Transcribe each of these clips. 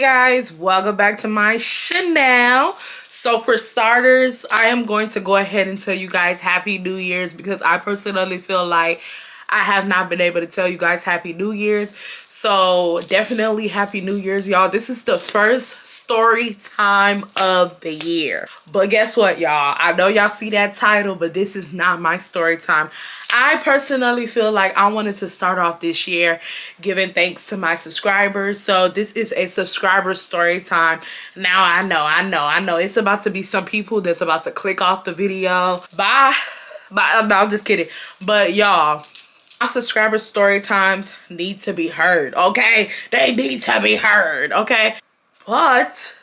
Hey guys, welcome back to my channel. So for starters, I am going to go ahead and tell you guys Happy New Year's because I personally feel like I have not been able to tell you guys Happy New Year's. So definitely Happy New Year's, y'all. This is the first story time of the year. But guess what, y'all? I know y'all see that title, but this is not my story time. I personally feel like I wanted to start off this year giving thanks to my subscribers. So this is a subscriber story time. Now I know it's about to be some people that's about to click off the video. Bye. No, I'm just kidding. But y'all, my subscriber story times need to be heard, okay? They need to be heard, okay? But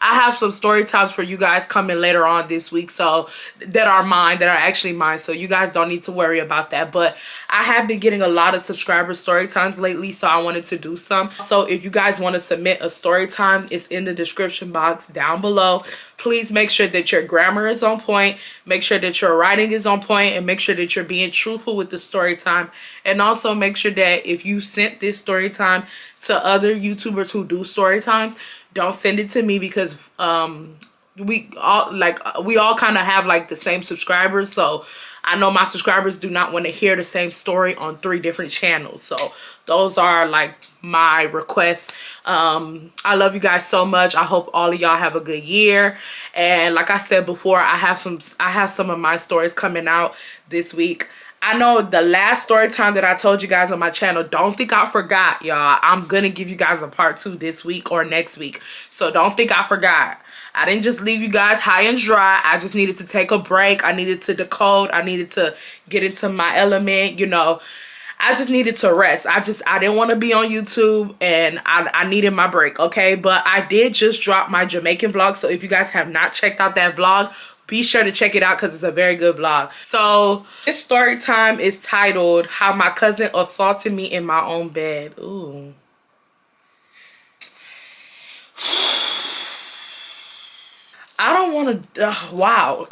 I have some story times for you guys coming later on this week, so that are actually mine, so you guys don't need to worry about that. But I have been getting a lot of subscriber story times lately, so I wanted to do some. So if you guys want to submit a story time, it's in the description box down below. Please make sure that your grammar is on point, make sure that your writing is on point, and make sure that you're being truthful with the story time. And also make sure that if you sent this story time to other YouTubers who do story times, don't send it to me because we all kind of have like the same subscribers, so I know my subscribers do not want to hear the same story on 3 different channels. So those are like my requests. I love you guys so much. I hope all of y'all have a good year, and like I said before, I have some of my stories coming out this week. I know the last story time that I told you guys on my channel, don't think I forgot, y'all. I'm gonna give you guys a part 2 this week or next week, so don't think I forgot. I didn't just leave you guys high and dry. I just needed to take a break. I needed to decode. I needed to get into my element, you know. I just needed to rest. I didn't want to be on YouTube, and I needed my break, okay? But I did just drop my Jamaican vlog, so if you guys have not checked out that vlog, be sure to check it out because it's a very good vlog. So this story time is titled How My Cousin Assaulted Me in My Own Bed. Ooh. I don't want to, wow.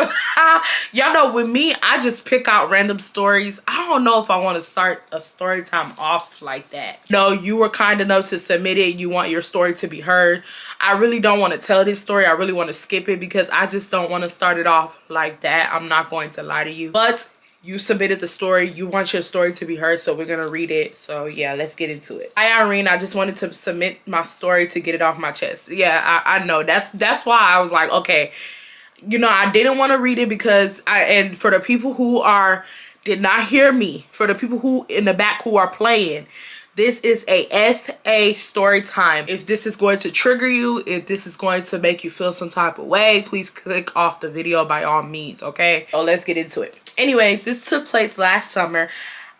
Y'all know with me, I just pick out random stories. I don't know if I want to start a story time off like that. No, you were kind enough to submit it. You want your story to be heard. I really don't want to tell this story. I really want to skip it because I just don't want to start it off like that. I'm not going to lie to you. But you submitted the story. You want your story to be heard, so we're going to read it. So yeah, let's get into it. Hi, Irene. I just wanted to submit my story to get it off my chest. Yeah, I know. That's why I was like, okay, you know, I didn't want to read it because and for the people who did not hear me, for the people who in the back who are playing, this is a SA story time. If this is going to trigger you, if this is going to make you feel some type of way, please click off the video by all means, okay? So let's get into it. Anyways, this took place last summer.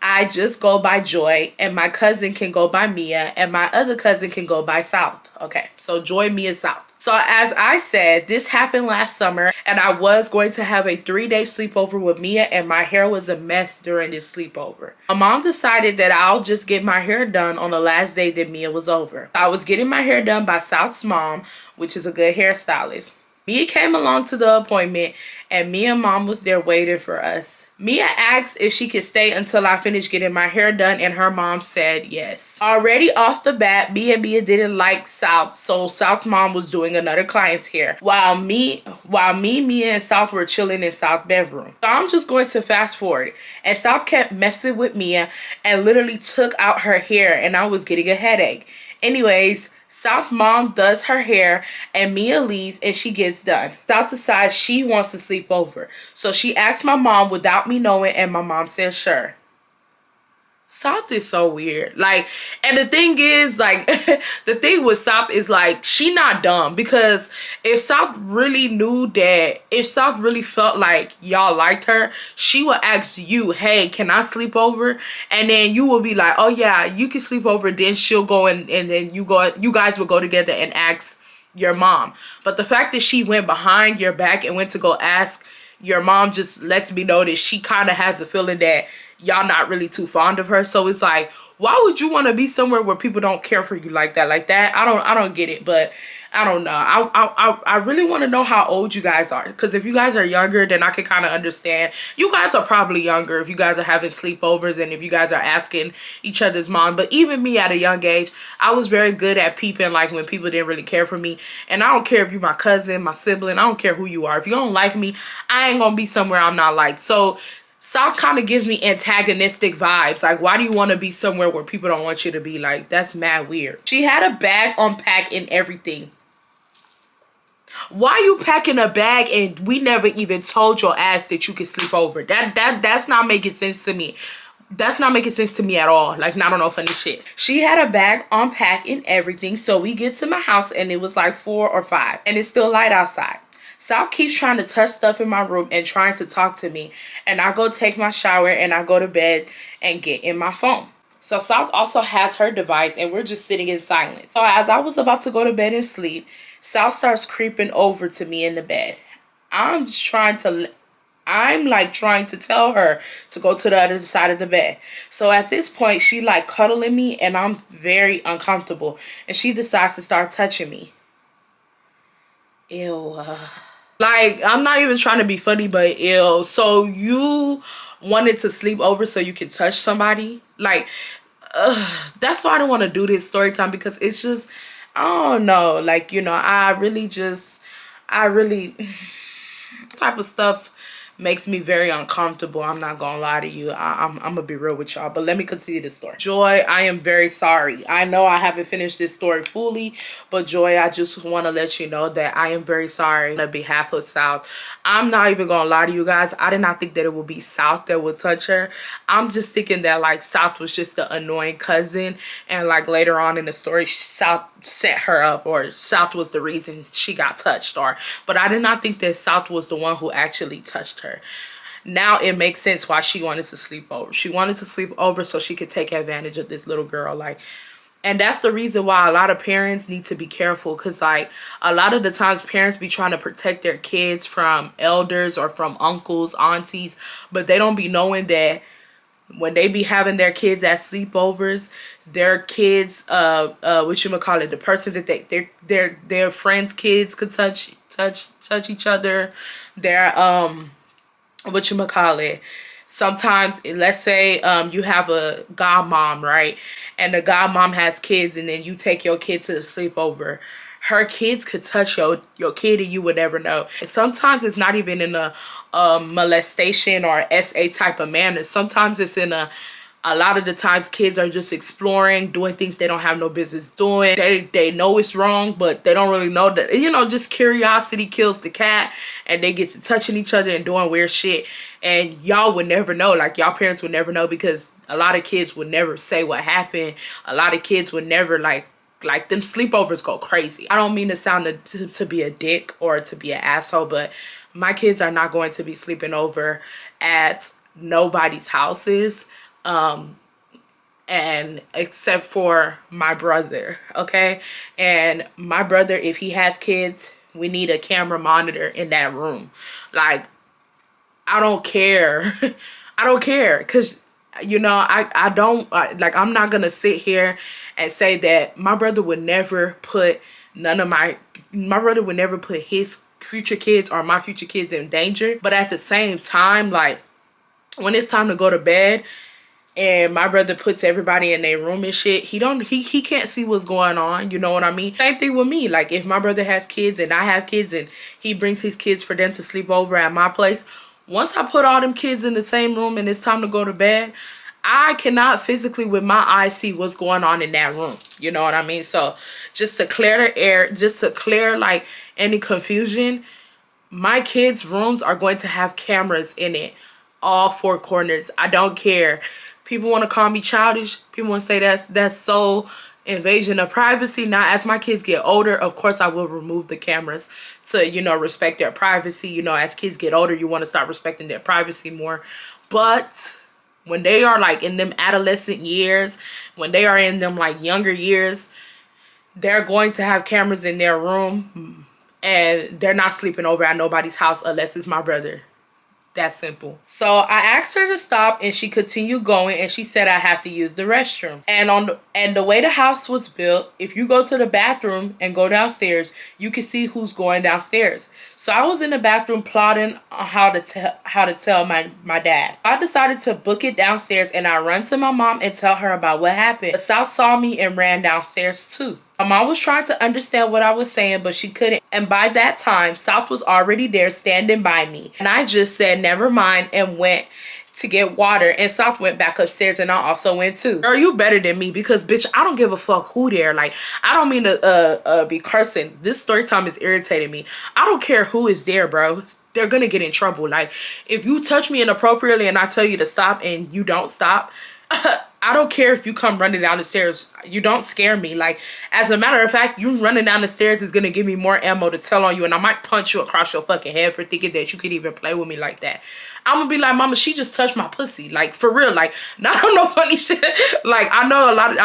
I just go by Joy, and my cousin can go by Mia, and my other cousin can go by South. Okay, so Joy, Mia, South. So as I said, this happened last summer, and I was going to have a 3-day sleepover with Mia, and my hair was a mess during this sleepover. My mom decided that I'll just get my hair done on the last day that Mia was over. I was getting my hair done by South's mom, which is a good hairstylist. Mia came along to the appointment, and Mia and mom was there waiting for us. Mia asked if she could stay until I finished getting my hair done, and her mom said yes. Already off the bat, Mia didn't like South, so South's mom was doing another client's hair, while me, Mia, and South were chilling in South's bedroom. So I'm just going to fast forward, and South kept messing with Mia and literally took out her hair, and I was getting a headache. Anyways, South's mom does her hair, and Mia leaves, and she gets done. South decides she wants to sleep over, so she asked my mom without me knowing, and my mom said sure. South is so weird. Like, and the thing is, like, the thing with South is, like, she not dumb, because if South really knew that, if South really felt like y'all liked her, she would ask you, hey, can I sleep over? And then you will be like, oh yeah, you can sleep over. Then she'll go and then you guys will go together and ask your mom. But the fact that she went behind your back and went to go ask your mom just lets me know that she kind of has a feeling that y'all not really too fond of her. So it's like, Why would you want to be somewhere where people don't care for you like that? I don't get it, but I don't know. I really want to know how old you guys are, because if you guys are younger, then I can kind of understand. You guys are probably younger if you guys are having sleepovers and if you guys are asking each other's mom. But even me at a young age, I was very good at peeping, like when people didn't really care for me. And I don't care if you're my cousin, my sibling, I don't care who you are. If you don't like me, I ain't gonna be somewhere I'm not liked. So South kind of gives me antagonistic vibes. Like, why do you want to be somewhere where people don't want you to be? Like, that's mad weird. She had a bag unpacked and everything. Why you packing a bag and we never even told your ass that you could sleep over? That's not making sense to me. That's not making sense to me at all. Like, not on no funny shit. She had a bag unpacked and everything. So we get to my house and it was like 4 or 5 and it's still light outside. Sal keeps trying to touch stuff in my room and trying to talk to me. And I go take my shower and I go to bed and get in my phone. So Sal also has her device and we're just sitting in silence. So as I was about to go to bed and sleep, Sal starts creeping over to me in the bed. I'm like trying to tell her to go to the other side of the bed. So at this point, she like cuddling me and I'm very uncomfortable. And she decides to start touching me. Ew. Like, I'm not even trying to be funny, but ew. So you wanted to sleep over so you can touch somebody? Like, that's why I don't want to do this story time, because it's just, I don't know. Like, you know, I really type of stuff makes me very uncomfortable. I'm not gonna lie to you. I'm gonna be real with y'all, but let me continue the story. Joy, I am very sorry. I know I haven't finished this story fully, but Joy, I just want to let you know that I am very sorry on behalf of South. I'm not even gonna lie to you guys. I did not think that it would be South that would touch her. I'm just thinking that like South was just the annoying cousin, and like later on in the story, South set her up, or South was the reason she got touched. But I did not think that South was the one who actually touched her. Now it makes sense why she wanted to sleep over. She wanted to sleep over so she could take advantage of this little girl. Like, and that's the reason why a lot of parents need to be careful, because like a lot of the times parents be trying to protect their kids from elders or from uncles, aunties, but they don't be knowing that when they be having their kids at sleepovers, their kids, the person that their friends' kids could touch each other. Their sometimes, let's say you have a godmom, right? And the godmom has kids, and then you take your kid to the sleepover. Her kids could touch your kid and you would never know. And sometimes it's not even in a molestation or SA type of manner. Sometimes it's in a lot of the times kids are just exploring, doing things they don't have no business doing. They know it's wrong, but they don't really know that, you know, just curiosity kills the cat, and they get to touching each other and doing weird shit. And y'all would never know, like y'all parents would never know, because a lot of kids would never say what happened. A lot of kids would never like them sleepovers go crazy. I don't mean to sound to be a dick or to be an asshole, but my kids are not going to be sleeping over at nobody's houses, and except for my brother, okay? And my brother, if he has kids, we need a camera monitor in that room. Like, I don't care. I don't care, because you know, I'm not gonna sit here and say that my brother would never put my brother would never put his future kids or my future kids in danger. But at the same time, like when it's time to go to bed and my brother puts everybody in their room and shit, he can't see what's going on, you know what I mean? Same thing with me. Like if my brother has kids and I have kids and he brings his kids for them to sleep over at my place, once I put all them kids in the same room and it's time to go to bed, I cannot physically with my eyes see what's going on in that room. You know what I mean? So just to clear the air, just to clear like any confusion, my kids' rooms are going to have cameras in it, all 4 corners. I don't care. People want to call me childish. People want to say that's so invasion of privacy. Now, as my kids get older, of course, I will remove the cameras to, you know, respect their privacy. You know, as kids get older, you want to start respecting their privacy more. But when they are like in them adolescent years, when they are in them like younger years, they're going to have cameras in their room and they're not sleeping over at nobody's house unless it's my brother. That simple. So I asked her to stop and she continued going and she said I have to use the restroom. And the way the house was built, if you go to the bathroom and go downstairs, you can see who's going downstairs. So I was in the bathroom plotting on how to tell my dad. I decided to book it downstairs and I run to my mom and tell her about what happened. But South saw me and ran downstairs too. My mom was trying to understand what I was saying, but she couldn't. And by that time, South was already there standing by me. And I just said, never mind, and went to get water. And South went back upstairs and I also went too. Girl, you better than me because, bitch, I don't give a fuck who there. Like, I don't mean to be cursing. This story time is irritating me. I don't care who is there, bro. They're gonna get in trouble. Like, if you touch me inappropriately and I tell you to stop and you don't stop, I don't care if you come running down the stairs. You don't scare me. Like, as a matter of fact, you running down the stairs is going to give me more ammo to tell on you. And I might punch you across your fucking head for thinking that you could even play with me like that. I'm going to be like, mama, she just touched my pussy. Like, for real. Like, not on no funny shit. Like, I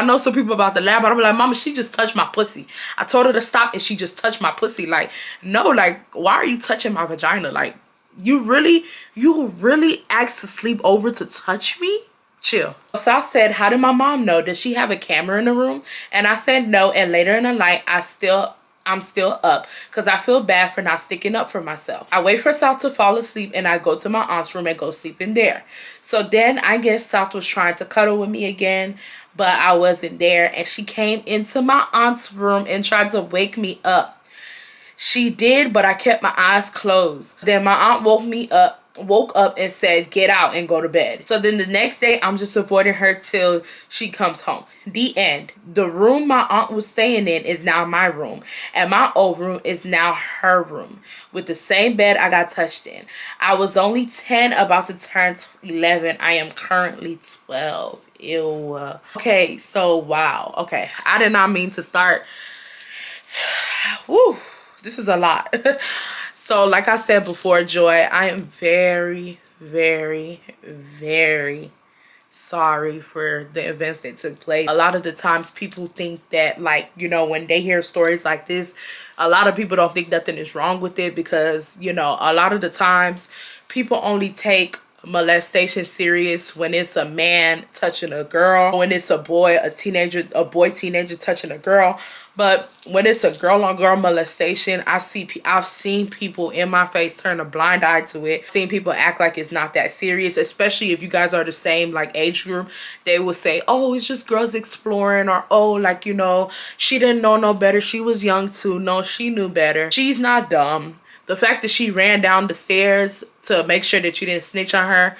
know some people about the lab, but I'm like, mama, she just touched my pussy. I told her to stop and she just touched my pussy. Like, no, like, why are you touching my vagina? Like, you really asked to sleep over to touch me? Chill. So I said, how did my mom know? Does she have a camera in the room? And I said no. And later in the night, I'm still up because I feel bad for not sticking up for myself. I wait for South to fall asleep and I go to my aunt's room and go sleep in there. So then I guess South was trying to cuddle with me again, but I wasn't there. And she came into my aunt's room and tried to wake me up. She did, but I kept my eyes closed. Then my aunt woke up and said, get out and go to bed. So then the next day, I'm just avoiding her till she comes home. The end. The room my aunt was staying in is now my room. And my old room is now her room. With the same bed I got touched in. I was only 10, about to turn 11. I am currently 12. Ew. Okay, so wow. Okay, I did not mean to start. Woo. This is a lot. So like I said before, Joy, I am very, very, very sorry for the events that took place. A lot of the times people think that, like, you know, when they hear stories like this, a lot of people don't think nothing is wrong with it because, you know, a lot of the times people only take molestation serious when it's a man touching a girl, when it's a boy teenager touching a girl. But when it's a girl on girl molestation, I've seen people in my face turn a blind eye to it. I've seen people act like it's not that serious, especially if you guys are the same like age group. They will say, oh, it's just girls exploring, or oh, like, you know, she didn't know no better, she was young too. No, she knew better. She's not dumb. The fact that she ran down the stairs to make sure that you didn't snitch on her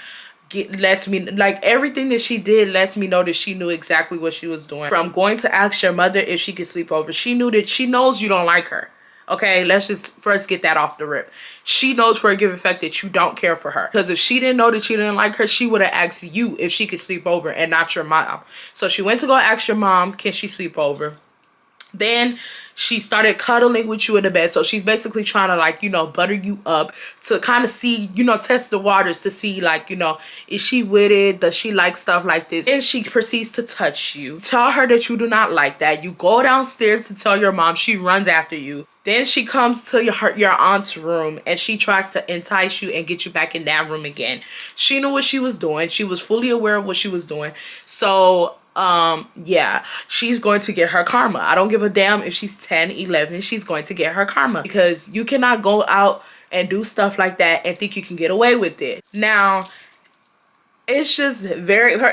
lets me, like, everything that she did lets me know that she knew exactly what she was doing. From going to ask your mother if she could sleep over, she knows you don't like her. Okay, let's just first get that off the rip. She knows for a given fact that you don't care for her. Because if she didn't know that you didn't like her, she would have asked you if she could sleep over and not your mom. So she went to go ask your mom, can she sleep over? Then she started cuddling with you in the bed. So she's basically trying to, like, you know, butter you up to kind of see, you know, test the waters to see, like, you know, is she with it? Does she like stuff like this? And she proceeds to touch you. Tell her that you do not like that. You go downstairs to tell your mom. She runs after you. Then she comes to your aunt's room and she tries to entice you and get you back in that room again. She knew what she was doing. She was fully aware of what she was doing. So yeah, she's going to get her karma. I don't give a damn if she's 10, 11, she's going to get her karma, because you cannot go out and do stuff like that and think you can get away with it. Now, it's just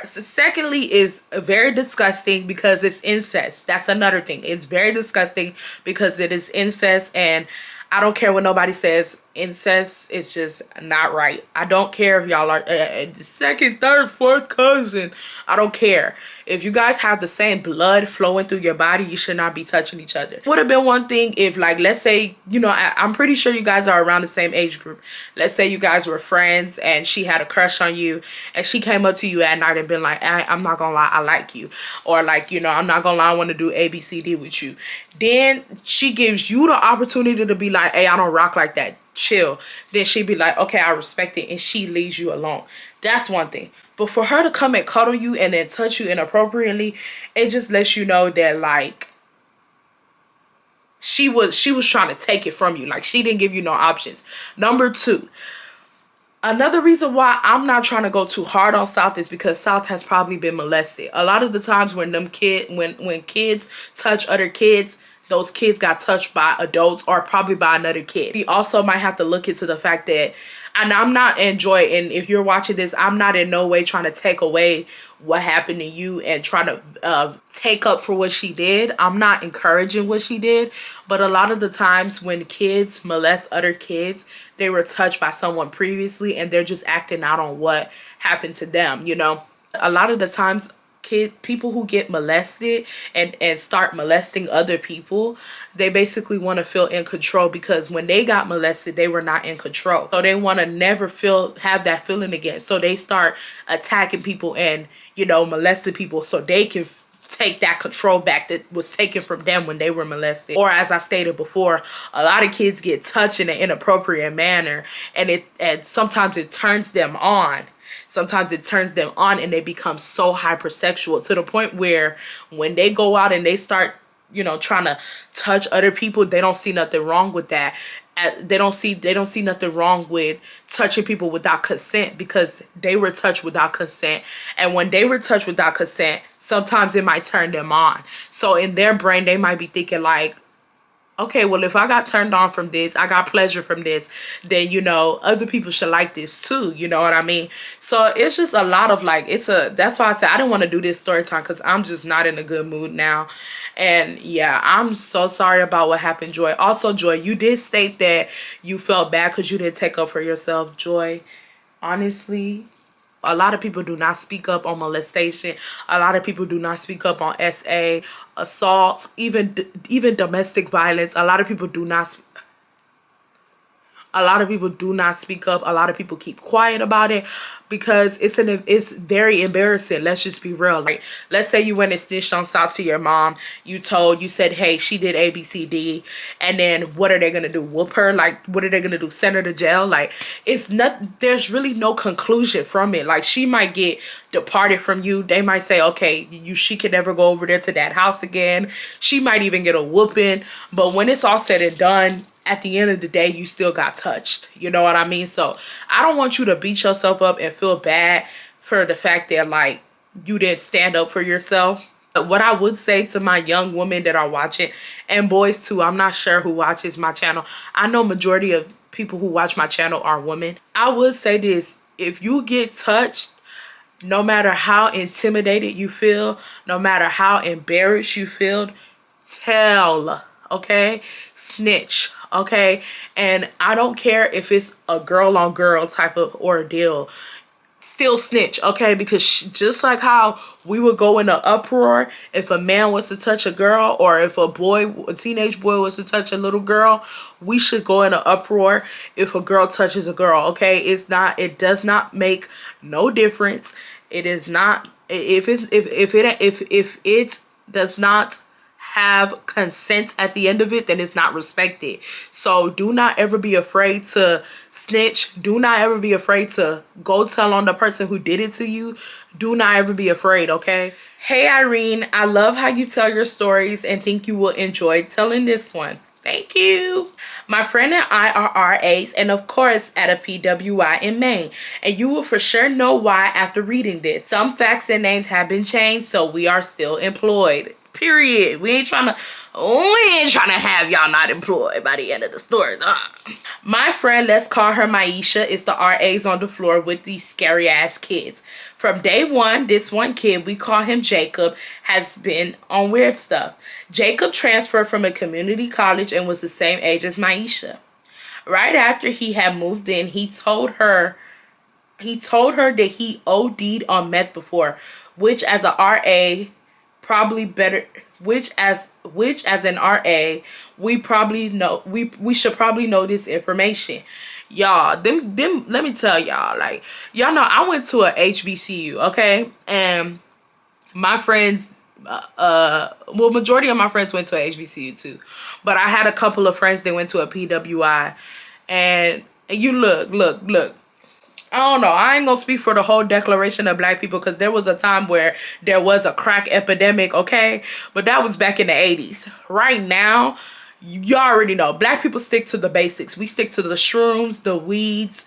secondly is very disgusting because it's incest. That's another thing. It's very disgusting because it is incest, and I don't care what nobody says. Incest is just not right. I don't care if y'all are second, third, fourth cousin. I don't care. If you guys have the same blood flowing through your body, you should not be touching each other. Would have been one thing if, like, let's say, you know, I'm pretty sure you guys are around the same age group. Let's say you guys were friends and she had a crush on you and she came up to you at night and been like, I'm not gonna lie, I like you. Or, like, you know, I'm not gonna lie, I want to do ABCD with you. Then she gives you the opportunity to be like, hey, I don't rock like that. Chill. Then she'd be like, okay, I respect it, and she leaves you alone. That's one thing. But for her to come and cuddle you and then touch you inappropriately, it just lets you know that, like, she was trying to take it from you. Like, she didn't give you no options. Number two, Another reason why I'm not trying to go too hard on South is because South has probably been molested. A lot of the times when when kids touch other kids, those kids got touched by adults or probably by another kid. We also might have to look into the fact that, and I'm not enjoying, and if you're watching this, I'm not in no way trying to take away what happened to you and trying to take up for what she did. I'm not encouraging what she did, but a lot of the times when kids molest other kids, they were touched by someone previously and they're just acting out on what happened to them, you know. A lot of the times people who get molested and start molesting other people, they basically want to feel in control, because when they got molested they were not in control, so they want to never have that feeling again. So they start attacking people and, you know, molesting people so they can take that control back that was taken from them when they were molested. Or as I stated before, a lot of kids get touched in an inappropriate manner, and sometimes it turns them on. Sometimes it turns them on and they become so hypersexual to the point where when they go out and they start, you know, trying to touch other people, they don't see nothing wrong with that. They don't see nothing wrong with touching people without consent, because they were touched without consent. And when they were touched without consent, sometimes it might turn them on. So in their brain, they might be thinking like, okay, well, if I got turned on from this, I got pleasure from this, then, you know, other people should like this too. You know what I mean? So it's just a lot of like, that's why I said I didn't want to do this story time, because I'm just not in a good mood now. And yeah, I'm so sorry about what happened, Joy. Also, Joy, you did state that you felt bad because you didn't take up for yourself. Joy, honestly, a lot of people do not speak up on molestation. A lot of people do not speak up on SA, assault, even domestic violence. A lot of people do not speak up. A lot of people keep quiet about it because it's very embarrassing. Let's just be real. Like, let's say you went and snitched on South to your mom. You said, hey, she did A, B, C, D. And then what are they going to do? Whoop her? Like, what are they going to do? Send her to jail? Like, there's really no conclusion from it. Like, she might get departed from you. They might say, okay, she can never go over there to that house again. She might even get a whooping. But when it's all said and done, at the end of the day, you still got touched. You know what I mean? So I don't want you to beat yourself up and feel bad for the fact that, like, you didn't stand up for yourself. But what I would say to my young women that are watching, and boys too, I'm not sure who watches my channel. I know majority of people who watch my channel are women. I would say this: if you get touched, no matter how intimidated you feel, no matter how embarrassed you feel, tell, okay? Snitch, okay? And I don't care if it's a girl on girl type of ordeal, still snitch, okay? Because just like how we would go in an uproar if a man was to touch a girl, or if a teenage boy was to touch a little girl, we should go in an uproar if a girl touches a girl, okay? It does not make no difference. It is not, if it does not have consent at the end of it, then it's not respected. So do not ever be afraid to snitch. Do not ever be afraid to go tell on the person who did it to you. Do not ever be afraid, okay? Hey Irene, I love how you tell your stories and think you will enjoy telling this one. Thank you. My friend and I are RAs and of course at a PWI in Maine, and you will for sure know why after reading this. Some facts and names have been changed, so we are still employed. Period. We ain't trying to have y'all not employed by the end of the story. My friend, let's call her Maisha, is the RAs on the floor with these scary ass kids. From day one, this one kid, we call him Jacob, has been on weird stuff. Jacob transferred from a community college and was the same age as Maisha. Right after he had moved in, he told her that he OD'd on meth before, which as a RA probably better, which as an RA, we probably know, we should probably know this information. Y'all, let me tell y'all, like, y'all know I went to a HBCU, okay? And my friends, well, majority of my friends went to a HBCU too. But I had a couple of friends that went to a PWI. And you look. I don't know. I ain't gonna speak for the whole declaration of black people, because there was a time where there was a crack epidemic, okay? But that was back in the 80s. Right now, you already know, black people stick to the basics. We stick to the shrooms, the weeds,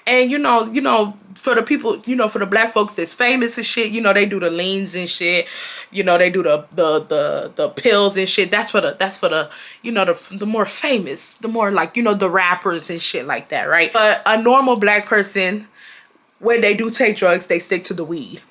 and you know, for the people, you know, for the black folks that's famous and shit, you know, they do the leans and shit, you know, they do the pills and shit. That's for the you know, the more famous, the more, like, you know, the rappers and shit like that, right? But a normal black person, when they do take drugs, they stick to the weed.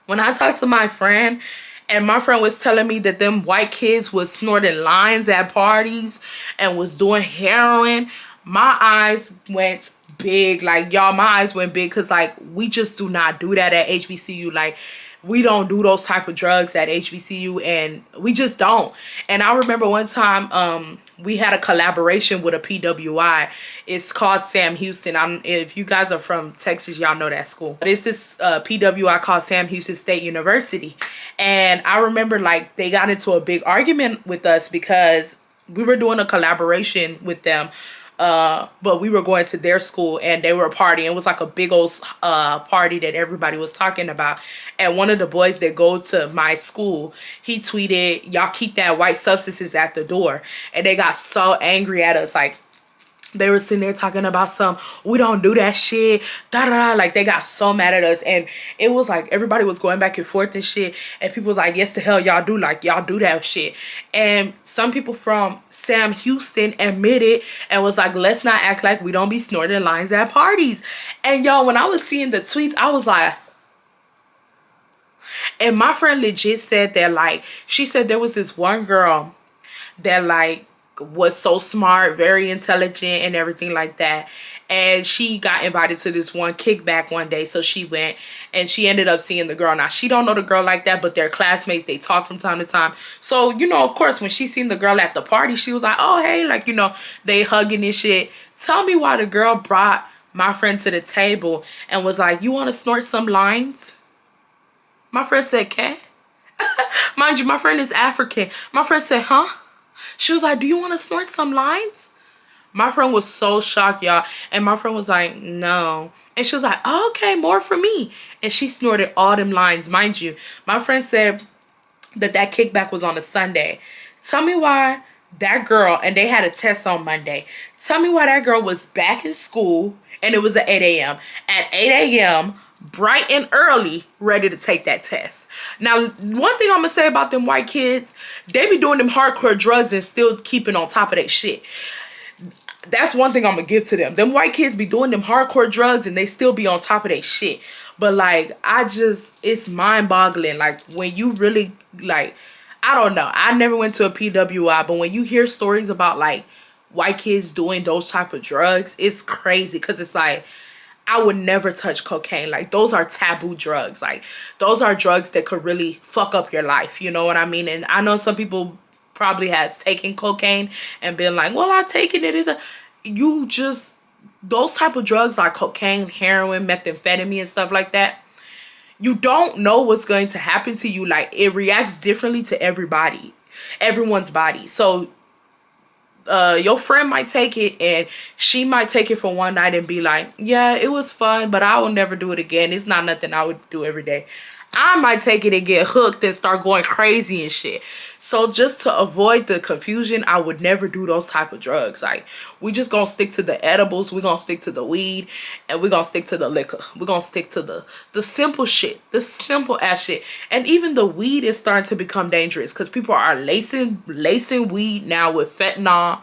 When I talked to my friend, and my friend was telling me that them white kids was snorting lines at parties and was doing heroin, my eyes went big. Like, y'all, my eyes went big, because, like, we just do not do that at HBCU. Like, we don't do those type of drugs at HBCU, and we just don't. And I remember one time we had a collaboration with a PWI. It's called Sam Houston. If you guys are from Texas, y'all know that school. But it's this PWI called Sam Houston State University. And I remember, like, they got into a big argument with us because we were doing a collaboration with them. But we were going to their school and they were partying. It was like a big old party that everybody was talking about. And one of the boys that go to my school, he tweeted, "Y'all keep that white substances at the door." And they got so angry at us. Like, they were sitting there talking about we don't do that shit, da da da. Like, they got so mad at us, and it was like everybody was going back and forth and shit. And people was like, "Yes, the hell y'all do, like, y'all do that shit." And some people from Sam Houston admitted and was like, "Let's not act like we don't be snorting lines at parties." And y'all, when I was seeing the tweets, I was like, and my friend legit said that, like, she said there was this one girl that, like, was so smart, very intelligent and everything like that, and she got invited to this one kickback one day. So she went and she ended up seeing the girl. Now, she don't know the girl like that, but they're classmates, they talk from time to time. So, you know, of course, when she seen the girl at the party, she was like, "Oh, hey," like, you know, they hugging and shit. Tell me why the girl brought my friend to the table and was like, "You want to snort some lines?" My friend said, "Okay." Mind you, my friend is African. My friend said, "Huh?" She was like, "Do you want to snort some lines?" My friend was so shocked, y'all. And my friend was like, "No." And she was like, "Oh, okay, more for me." And she snorted all them lines. Mind you, my friend said that kickback was on a Sunday. Tell me why that girl, and they had a test on Monday. Tell me why that girl was back in school, and it was at 8 a.m. At 8 a.m., bright and early, ready to take that test. Now, one thing I'm gonna say about them white kids, they be doing them hardcore drugs and still keeping on top of their shit. That's one thing I'm gonna give to them. Them white kids be doing them hardcore drugs and they still be on top of their shit. But, like, it's mind-boggling. Like, when you really, like, I don't know, I never went to a PWI, but when you hear stories about, like, white kids doing those type of drugs, it's crazy. Because it's like, I would never touch cocaine. Like, those are taboo drugs. Like, those are drugs that could really fuck up your life. You know what I mean? And I know some people probably has taken cocaine and been like, "Well, I've taken it." Those type of drugs like cocaine, heroin, methamphetamine and stuff like that, you don't know what's going to happen to you. Like, it reacts differently to everyone's body. So your friend might take it and she might take it for one night and be like, "Yeah, it was fun, but I will never do it again. It's not nothing I would do every day." I might take it and get hooked and start going crazy and shit. So just to avoid the confusion, I would never do those type of drugs. Like, we just gonna stick to the edibles, we gonna stick to the weed, and we gonna stick to the liquor. We're gonna stick to the simple shit, the simple ass shit. And even the weed is starting to become dangerous because people are lacing weed now with fentanyl,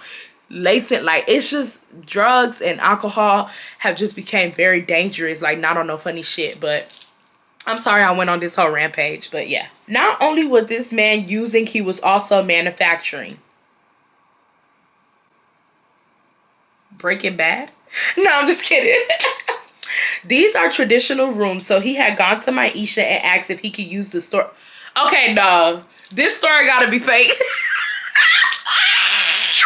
like, it's just drugs and alcohol have just became very dangerous. Like, not on no funny shit, but I'm sorry I went on this whole rampage, but yeah. Not only was this man using, he was also manufacturing. Breaking Bad? No, I'm just kidding. These are traditional rooms. So he had gone to Maisha and asked if he could use the store. Okay, no. This story gotta be fake.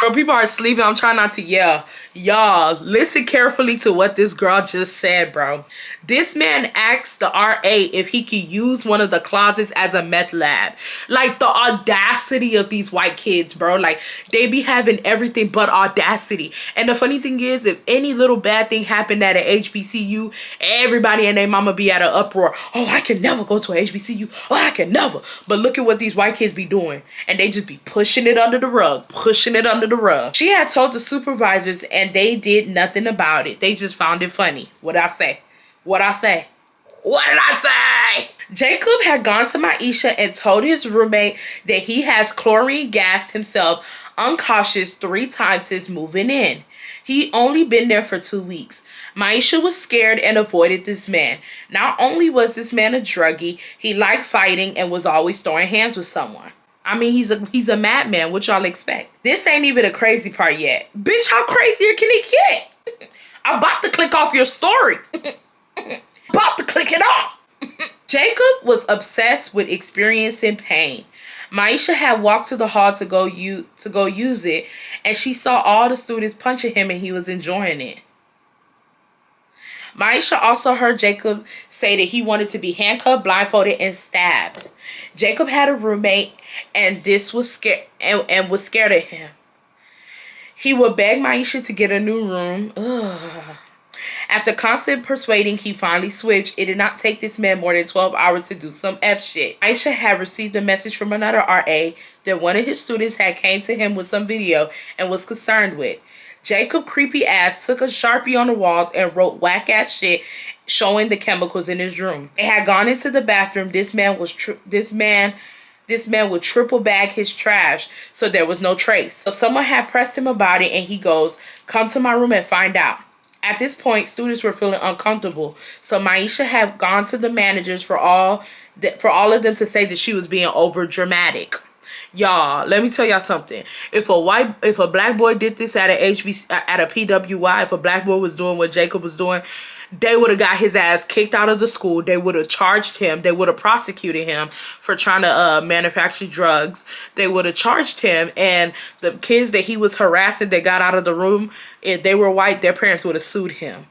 Bro, people are sleeping. I'm trying not to yell. Y'all, listen carefully to what this girl just said, bro. This man asked the RA if he could use one of the closets as a meth lab. Like, the audacity of these white kids, bro. Like, they be having everything but audacity. And the funny thing is, if any little bad thing happened at an HBCU, everybody and their mama be at an uproar. "Oh, I can never go to a HBCU. Oh, I can never." But look at what these white kids be doing. And they just be pushing it under the rug. Pushing it under the the rug. She had told the supervisors and they did nothing about it. They just found it funny. What I say? What I say? What did I say? Jacob had gone to Maisha and told his roommate that he has chlorine gassed himself unconscious 3 times since moving in. He only been there for 2 weeks. Maisha was scared and avoided this man. Not only was this man a druggie, he liked fighting and was always throwing hands with someone. I mean, he's a madman. What y'all expect? This ain't even the crazy part yet. Bitch, how crazier can it get? I'm about to click off your story. About to click it off. Jacob was obsessed with experiencing pain. Maisha had walked to the hall to go use it, and she saw all the students punching him and he was enjoying it. Maisha also heard Jacob say that he wanted to be handcuffed, blindfolded, and stabbed. Jacob had a roommate and was scared of him. He would beg Maisha to get a new room. Ugh. After constant persuading, he finally switched. It did not take this man more than 12 hours to do some F shit. Maisha had received a message from another RA that one of his students had came to him with some video and was concerned with. Jacob creepy ass took a Sharpie on the walls and wrote whack ass shit showing the chemicals in his room. They had gone into the bathroom. This man would triple bag his trash so there was no trace. So someone had pressed him about it and he goes, "Come to my room and find out." At this point, students were feeling uncomfortable, so Maisha had gone to the managers for all of them to say that she was being over dramatic. Y'all, let me tell y'all something. If a black boy did this at a PWI, if a black boy was doing what Jacob was doing, they would have got his ass kicked out of the school. They would have charged him. They would have prosecuted him for trying to manufacture drugs. They would have charged him. And the kids that he was harassing that got out of the room, if they were white, their parents would have sued him.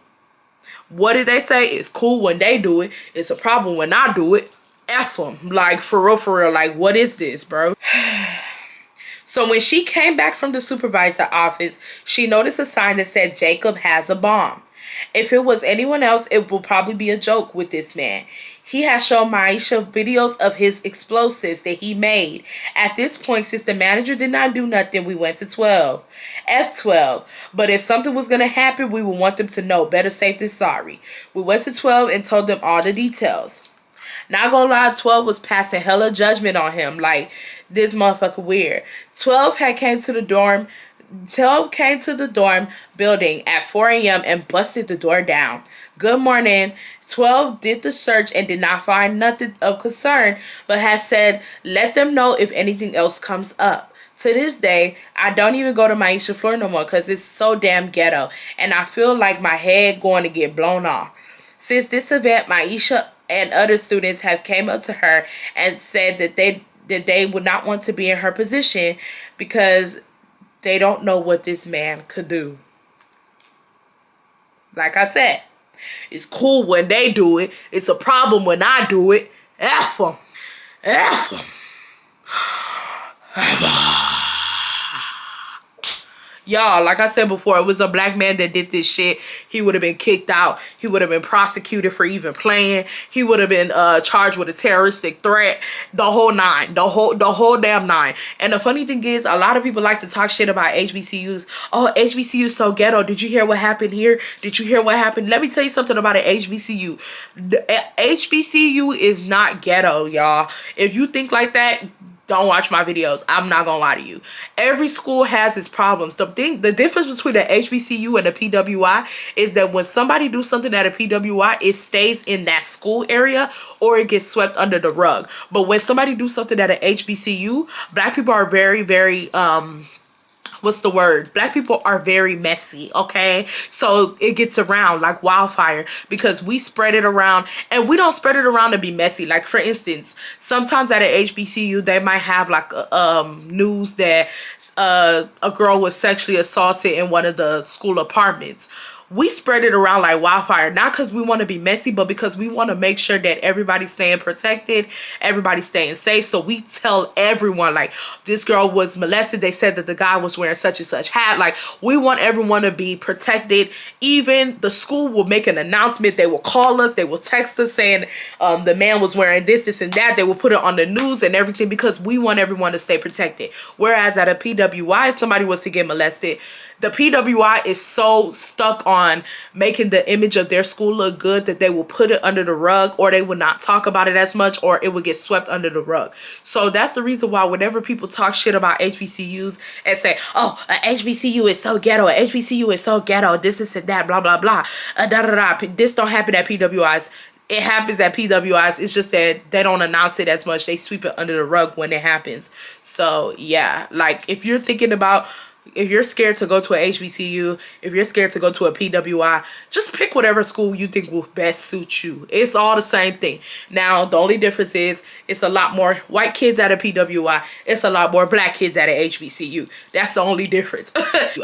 What did they say? It's cool when they do it. It's a problem when I do it. F them. Like, for real. Like, what is this, bro? So when she came back from the supervisor's office, she noticed a sign that said Jacob has a bomb. If it was anyone else, it will probably be a joke with this man. He has shown Maisha videos of his explosives that he made. At this point, since the manager did not do nothing, we went to 12. F12. But if something was going to happen, we would want them to know. Better safe than sorry. We went to 12 and told them all the details. Not gonna lie, 12 was passing hella judgment on him. Like, this motherfucker weird. 12 came to the dorm building at 4 a.m. and busted the door down. Good morning. 12 did the search and did not find nothing of concern, but has said, let them know if anything else comes up. To this day, I don't even go to Maisha floor no more because it's so damn ghetto. And I feel like my head going to get blown off. Since this event, Maisha and other students have came up to her and said that they would not want to be in her position because they don't know what this man could do. Like I said, it's cool when they do it. It's a problem when I do it. F them. F them. F them. Y'all, like I said before, it was a black man that did this shit. He would have been kicked out. He would have been prosecuted for even playing. He would have been charged with a terroristic threat. The whole nine. The whole damn nine. And the funny thing is, a lot of people like to talk shit about HBCUs. Oh, HBCU is so ghetto. Did you hear what happened here? Did you hear what happened? Let me tell you something about an HBCU. The HBCU is not ghetto, y'all. If you think like that, don't watch my videos. I'm not gonna lie to you. Every school has its problems. The difference between the HBCU and the PWI is that when somebody do something at a PWI, it stays in that school area or it gets swept under the rug. But when somebody do something at an HBCU, black people are very, very what's the word? Black people are very messy, okay? So it gets around like wildfire because we spread it around, and we don't spread it around to be messy. Like, for instance, sometimes at an HBCU, they might have like news that a girl was sexually assaulted in one of the school apartments. we spread it around like wildfire, not because we want to be messy, but because we want to make sure that everybody's staying protected, everybody's staying safe. So we tell everyone, like, this girl was molested, they said that the guy was wearing such and such hat. Like, we want everyone to be protected. Even the school will make an announcement. They will call us, they will text us saying the man was wearing this and that. They will put it on the news and everything, because we want everyone to stay protected. Whereas at a PWI, if somebody was to get molested, the PWI is so stuck on making the image of their school look good that they will put it under the rug, or they will not talk about it as much, or it will get swept under the rug. So that's the reason why whenever people talk shit about HBCUs and say, oh, a HBCU is so ghetto, a HBCU is so ghetto, this and that, blah, blah, blah, this don't happen at PWIs. It happens at PWIs. It's just that they don't announce it as much. They sweep it under the rug when it happens. So yeah, like, if you're thinking about, if you're scared to go to a HBCU, if you're scared to go to a PWI, just pick whatever school you think will best suit you. It's all the same thing. Now, the only difference is it's a lot more white kids at a PWI. It's a lot more black kids at a HBCU. That's the only difference.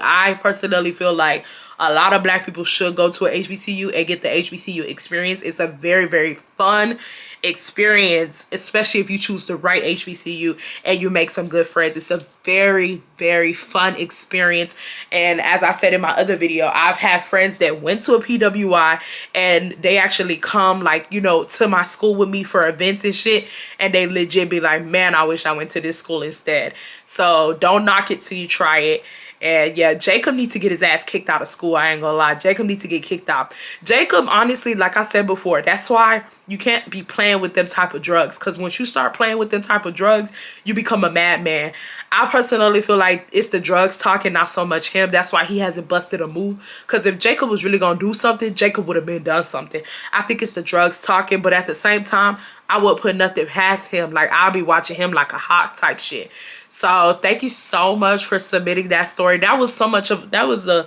I personally feel like a lot of black people should go to a HBCU and get the HBCU experience. It's a very, very fun experience, especially if you choose the right HBCU and you make some good friends. It's a very, very fun experience. And as I said in my other video, I've had friends that went to a PWI and they actually come, like, you know, to my school with me for events and shit, and they legit be like, man, I wish I went to this school instead. So don't knock it till you try it. And yeah, Jacob needs to get his ass kicked out of school. I ain't gonna lie. Jacob needs to get kicked out. Jacob, honestly, like I said before, that's why you can't be playing with them type of drugs. Because once you start playing with them type of drugs, you become a madman. I personally feel like it's the drugs talking, not so much him. That's why he hasn't busted a move. Because if Jacob was really gonna do something, Jacob would have been done something. I think it's the drugs talking, but at the same time, I would put nothing past him. Like, I'll be watching him like a hawk type shit. So thank you so much for submitting that story. That was so much of, that was a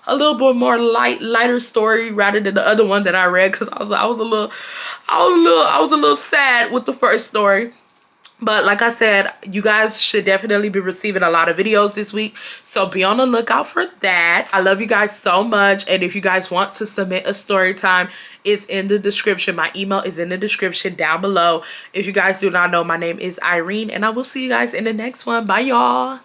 little bit more lighter story rather than the other one that I read, because I was a little sad with the first story. But like I said, you guys should definitely be receiving a lot of videos this week. So be on the lookout for that. I love you guys so much. And if you guys want to submit a story time, it's in the description. My email is in the description down below. If you guys do not know, my name is Irene. And I will see you guys in the next one. Bye, y'all.